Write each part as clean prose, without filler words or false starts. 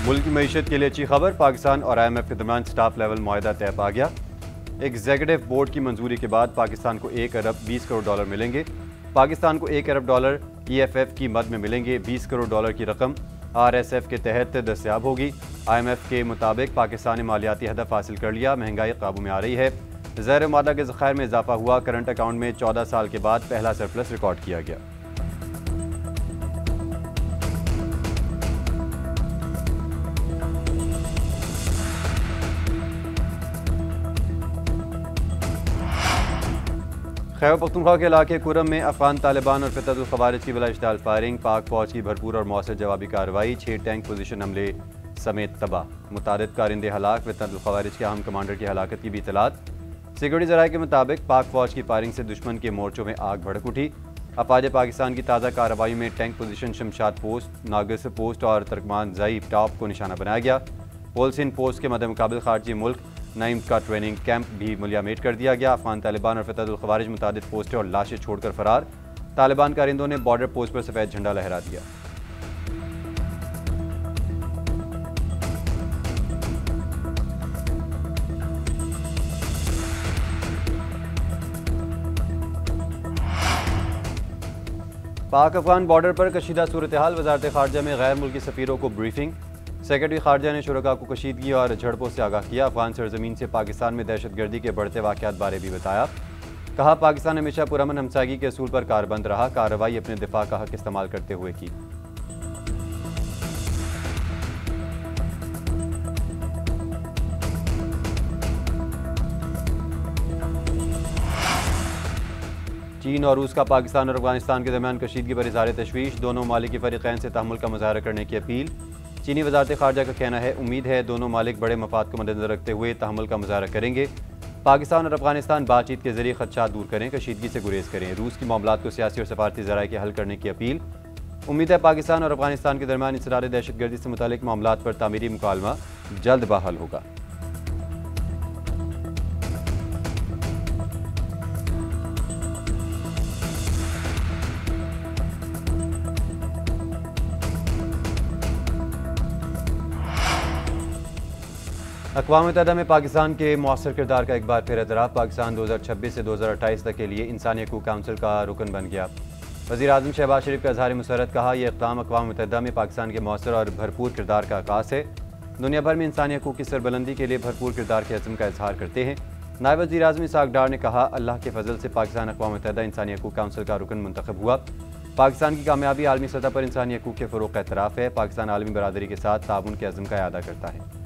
मुल्क की मईशत के लिए अच्छी खबर, पाकिस्तान और IMF के दरमियान स्टाफ लेवल मुआहदा तय पा गया। एग्जीक्यूटिव बोर्ड की मंजूरी के बाद पाकिस्तान को 1 अरब 20 करोड़ डॉलर मिलेंगे। पाकिस्तान को 1 अरब डॉलर EFF की मद में मिलेंगे। 20 करोड़ डॉलर की रकम RSF के तहत दस्तियाब होगी। IMF के मुताबिक पाकिस्तान ने मालियाती हदफ हासिल कर लिया, महंगाई काबू में आ रही है, ज़र मादा के ज़खायर में इजाफा हुआ, करंट अकाउंट में 14 साल के बाद पहला सरप्लस रिकॉर्ड किया गया। खैबर पख्तूनख्वा के इलाके कुरम में अफगान तालिबान और फितरतुल खवारिज की बिलाइश्तिहाल फायरिंग, पाक फौज की भरपूर और मौसर जवाबी कार्रवाई, 6 टैंक पोजीशन हमले समेत तबाह, मुतादिद कारिंदे हलाक, फितरतुल खवारिज के अहम कमांडर की हलाकत की भी इतलात। सिक्योरिटी ज़राए के मुताबिक पाक फौज की फायरिंग से दुश्मन के मोर्चों में आग भड़क उठी। अफवाज पाकिस्तान की ताज़ा कार्रवाई में टैंक पोजीशन शमशाद पोस्ट, नागस पोस्ट और तुर्कमान ज़ईब टॉप को निशाना बनाया गया। पोलसिन पोस्ट के मद्देमुकाबिल खारजी मुल्क नाइम का ट्रेनिंग कैंप भी मुलियामेट कर दिया गया। अफगान तालिबान और फितरतुल खवारिज मुतादिद पोस्टें और लाशें छोड़कर फरार। तालिबान कारिंदों ने बॉर्डर पोस्ट पर सफ़ेद झंडा लहरा दिया। पाक अफगान बॉर्डर पर कशीदा सूरत हाल, वजारत खारजा में गैर मुल्की सफ़ीरों को ब्रीफिंग। सेक्रेटरी खारजा ने शुरका को कशीदगी और झड़पों से आगाह किया। अफगान सरजमीन से पाकिस्तान में दहशतगर्दी के बढ़ते वाक़यात बारे भी बताया। कहा, पाकिस्तान हमेशा पुरअमन हमसायगी के असूल पर कारबंद रहा, कार्रवाई अपने दिफा का हक इस्तेमाल करते हुए की। चीन और रूस का पाकिस्तान और अफगानिस्तान के दरमियान कशीदगी पर इज़हार तशवीश, दोनों मालिक के फरीक़ैन से तहम्मुल का मुज़ाहरा करने की अपील। चीनी वजारत खारजा का कहना है, उम्मीद है दोनों मालिक बड़े मफाद को मद्देनजर रखते हुए तहम्मुल का मुज़ाहरा करेंगे। पाकिस्तान और अफगानिस्तान बातचीत के जरिए खदशात दूर करें, कशीदगी से गुरेज करें। रूस की मामलात को सियासी और सफारती ज़राए के हल करने की अपील। उम्मीद है पाकिस्तान और अफगानिस्तान के दरमियान इसरार दहशतगर्दी से मुतालिक मामलात पर तामीरी मुकालमा जल्द बहाल होगा। अक़वाम मुत्तहिदा में पाकिस्तान के मौसर किरदार का एक बार फिर एतराफ़, पाकिस्तान 2026 से 2028 तक के लिए इंसानी हकूक़ काउंसिल का रुकन बन गया। वज़ीर आज़म शहबाज शरीफ का इज़हार मुसर्रत, कहा, यह इक़दाम अक़वाम मुत्तहिदा में पाकिस्तान के मौसर और भरपूर किरदार का आगाज़ है। दुनिया भर में इंसानी हकूक़ की सरबलंदी के लिए भरपूर किरदार के अज़्म का इज़हार करते हैं। नायब वज़ीर आज़म इसहाक़ डार ने कहा, अल्लाह के फजल से पाकिस्तान अक़वाम मुत्तहिदा इंसानी हकूक़ काउंसिल का रुकन मुंतखब हुआ। पाकिस्तान की कामयाबी आलमी सतह पर इंसानी हकूक़ के फ़रोग़ का एतराफ़ है। पाकिस्तान आलमी बरादरी के साथ ताउन के अज़्म का अदा करता है।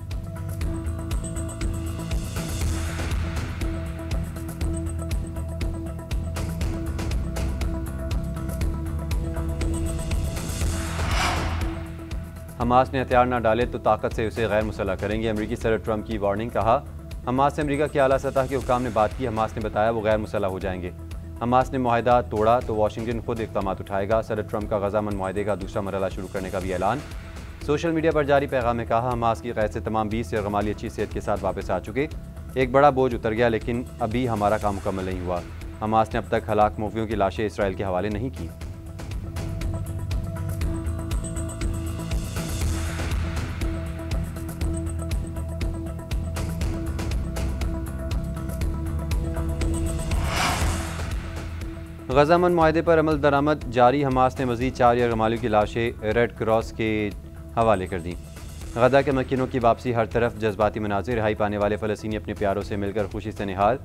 हमास ने हथियार न डाले तो ताकत से उसे गैर मुसल्लह करेंगे, अमरीकी सदर ट्रंप की वार्निंग। कहा, हमास से अमरीका के आला सतह के हुक्काम ने बात की, हमास ने बताया वो गैर मुसल्लह हो जाएंगे। हमास ने मुआहिदा तोड़ा तो वाशिंगटन खुद इक़दाम उठाएगा। सदर ट्रंप का गज़ा अमन मुआहिदे का दूसरा मरहला शुरू करने का भी ऐलान। सोशल मीडिया पर जारी पैगाम में कहा, हमास की कैद से तमाम 20 यरगमाली अच्छी सेहत के साथ वापस आ चुके। एक बड़ा बोझ उतर गया, लेकिन अभी हमारा काम मुकम्मल नहीं हुआ। हमास ने अब तक हलाक मुफियों की लाशें इसराइल के हवाले नहीं की। गज़ा अमन मुआहिदे पर अमल दरामद जारी, हमास ने मज़ीद 4 यरगमालियों की लाशें रेड क्रॉस के हवाले कर दी। गज़ा के मकीनों की वापसी, हर तरफ जज्बाती मनाज़िर, रिहाई पाने वाले फ़लस्तीनी अपने प्यारों से मिलकर खुशी से निहाल।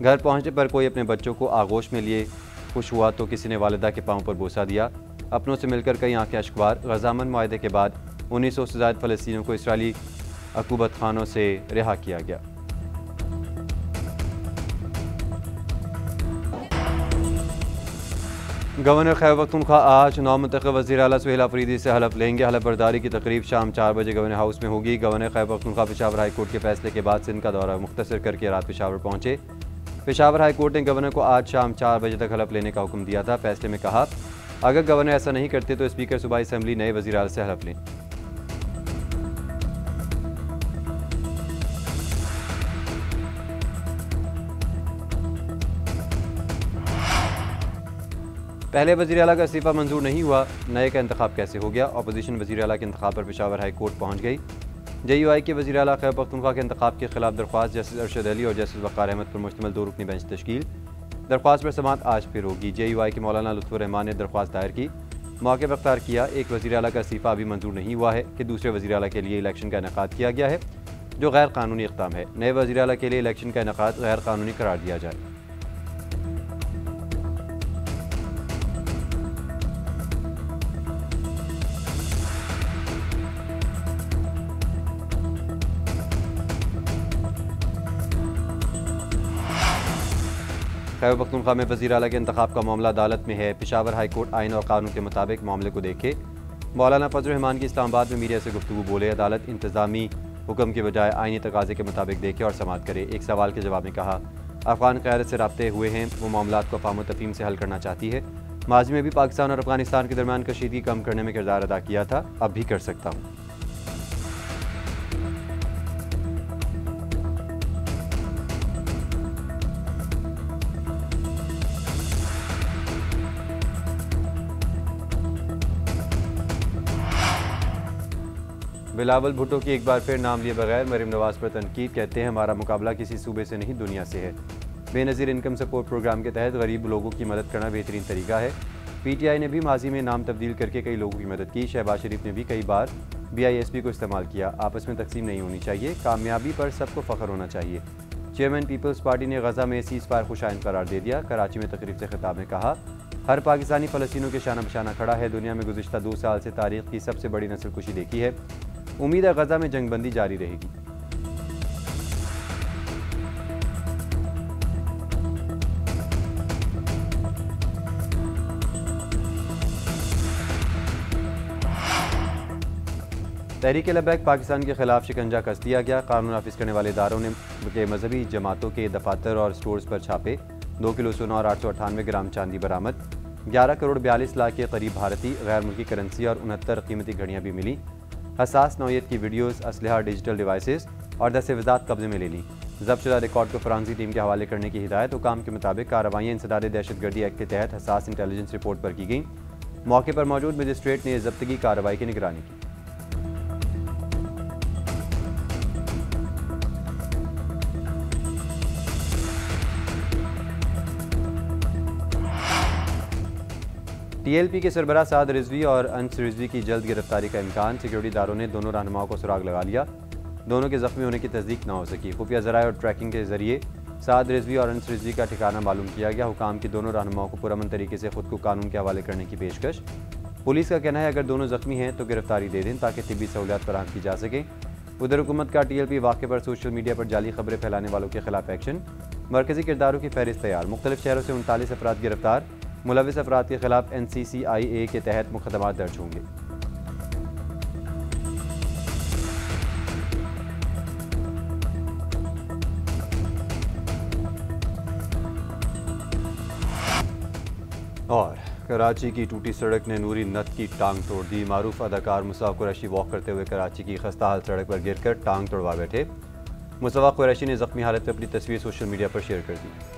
घर पहुँचने पर कोई अपने बच्चों को आगोश में लिए खुश हुआ तो किसी ने वालिदा के पाँव पर बोसा दिया। अपनों से मिलकर कई आंखें अश्कबार। गज़ा अमन मुआहिदे के बाद 1900 से ज़ायद फ़लस्तीनियों को इसराइली अकूबत खानों से रिहा किया गया। गवर्नर खैबर पख्तूनख्वा आज नौमुंतखब वज़ीर आला सुहेल अफरीदी से हलफ लेंगे। हलफ बर्दारी की तकरीब शाम 4 बजे गवर्नर हाउस में होगी। Governor Khyber Pakhtunkhwa Peshawar high court के फैसले के बाद सिंध का दौरा मुख्तसर करके रात पेशावर पहुंचे। पेशावर हाई कोर्ट ने गवर्नर को आज शाम 4 बजे तक हलफ लेने का हुक्म दिया था। फैसले में कहा, अगर गवर्नर ऐसा नहीं करते तो स्पीकर सूबाई असम्बली नए वज़ीर आला से हलफ लें। पहले वज़ीर आला का इस्तीफ़ा मंजूर नहीं हुआ, नए का इंतखाब कैसे हो गया। अपोजिशन वज़ीर आला के इंतखाब पर पेशावर हाई कोर्ट पहुँच गई। JUI के वज़ीर आला खैबर पख्तूनख्वा के इंतखाब के खिलाफ दरख्वास्त जस्टिस अरशद अली और जस्टिस वक़ार अहमद पर मुश्तमिल 2 रुकनी बेंच तश्कील। दरख्वास्त पर समाअत आज फिर होगी। JUI के मौलाना लुत्फ़ुर रहमान ने दरख्वास्त दायर की। मौके पर अख्तार किया, एक वज़ीर आला का इस्तीफ़ा अभी मंजूर नहीं हुआ है कि दूसरे वज़ीर आला के लिए इलेक्शन का इनेकाद किया गया है, जो गैर कानूनी इक़दाम है। नए वज़ीर आला के लिए इलेक्शन का इनेकाद गैर कानूनी करार दिया जाए। खैबर पख्तूनख्वा में वज़ीर आला के इंतखाब का मामला अदालत में है। पेशावर हाई कोर्ट आइन और कानून के मुताबिक मामले को देखे। मौलाना फजल रहमान की इस्लामाबाद में मीडिया से गुफ्तगू बोले, अदालत इंतज़ामी हुक्म के बजाय आइनी तकाज़े के मुताबिक देखे और समाअत करे। एक सवाल के जवाब में कहा, अफ़गान क़यादत से राब्ते हुए हैं, वो मामलात को अफ़ाम व तफ़हीम से हल करना चाहती है। माज़ी में भी पाकिस्तान और अफ़गानिस्तान के दरमियान कशीदगी कम करने में किरदार अदा किया था, अब भी कर सकता हूँ। बिलावल भुट्टो की एक बार फिर नाम लिए बगैर मरीम नवाज पर तनकीद। कहते हैं, हमारा मुकाबला किसी सूबे से नहीं, दुनिया से है। बेनज़ीर इनकम सपोर्ट प्रोग्राम के तहत गरीब लोगों की मदद करना बेहतरीन तरीका है। PTI ने भी माजी में नाम तब्दील करके कई लोगों की मदद की। शहबाज शरीफ ने भी कई बार BISP को इस्तेमाल किया। आपस में तकसीम नहीं होनी चाहिए, कामयाबी पर सबको फ़ख्र होना चाहिए। चेयरमैन पीपल्स पार्टी ने गज़ा में सीज़ फायर खुशाइन करार दे दिया। कराची में तकरीब से खिताब में कहा, हर पाकिस्तानी फ़लस्तीनियों के शाना बशाना खड़ा है। दुनिया में गुज़िश्ता 2 साल से तारीख़ की सबसे बड़ी नस्लकुशी देखी है। उम्मीद है गज़ा में जंगबंदी जारी रहेगी। तहरीक-ए-लब्बैक पाकिस्तान के खिलाफ शिकंजा कस दिया गया। कानून नाफिज करने वाले इदारों ने के मजहबी जमातों के दफातर और स्टोर्स पर छापे। 2 किलो सोना और 898 ग्राम चांदी बरामद। 11 करोड़ 42 लाख के करीब भारतीय गैर मुल्की करेंसी और 69 कीमती घड़ियाँ भी मिली। हसास नौयत की वीडियोस, असलहा, डिजिटल डिवाइसेस और दस्तावेज़ात कब्जे में ले ली। जब्त शुदा रिकॉर्ड को फॉरेंसिक टीम के हवाले करने की हिदायत। हुकाम के मुताबिक कार्रवाइयाँ इंसदाद दहशतगर्दी एक्ट के तहत हसास इंटेलिजेंस रिपोर्ट पर की गई। मौके पर मौजूद मजिस्ट्रेट ने जब्तगी कार्रवाई की निगरानी की। TLP के सरबराह साद रिजवी और अंस रिजवी की जल्द गिरफ्तारी का इम्कान। सिक्योरिटी इदारों ने दोनों रहनुमाओं को सुराग लगा लिया। दोनों के जख्मी होने की तस्दीक न हो सकी। खुफिया ज़राए और ट्रैकिंग के जरिए साद रिजवी और अंस रिजवी का ठिकाना मालूम किया गया। हुकाम की दोनों रहनुमाओं को पुरअमन तरीके से खुद को कानून के हवाले करने की पेशकश। पुलिस का कहना है, अगर दोनों जख्मी हैं तो गिरफ्तारी दे दें ताकि तिब्बी सहूलियात फराहम की जा सके। उधर हुकूमत का TLP वाक़े पर सोशल मीडिया पर जाली खबरें फैलाने वालों के खिलाफ एक्शन। मरकजी किरदारों की फहरिस्त तैयार। मुख्तलिफ शहरों से 39 अफराद गिरफ्तार। मुलविस अफराद के खिलाफ NCCIA के तहत मुकदमा दर्ज होंगे। और कराची की टूटी सड़क ने नूरी नत की टांग तोड़ दी। मारूफ अदाकार मुस्तफ़ा कुरैशी वॉक करते हुए कराची की खस्ता हाल सड़क पर गिरकर टांग तोड़वा बैठे। मुस्तफ़ा कुरैशी ने जख्मी हालत में अपनी तस्वीर सोशल मीडिया पर शेयर कर दी।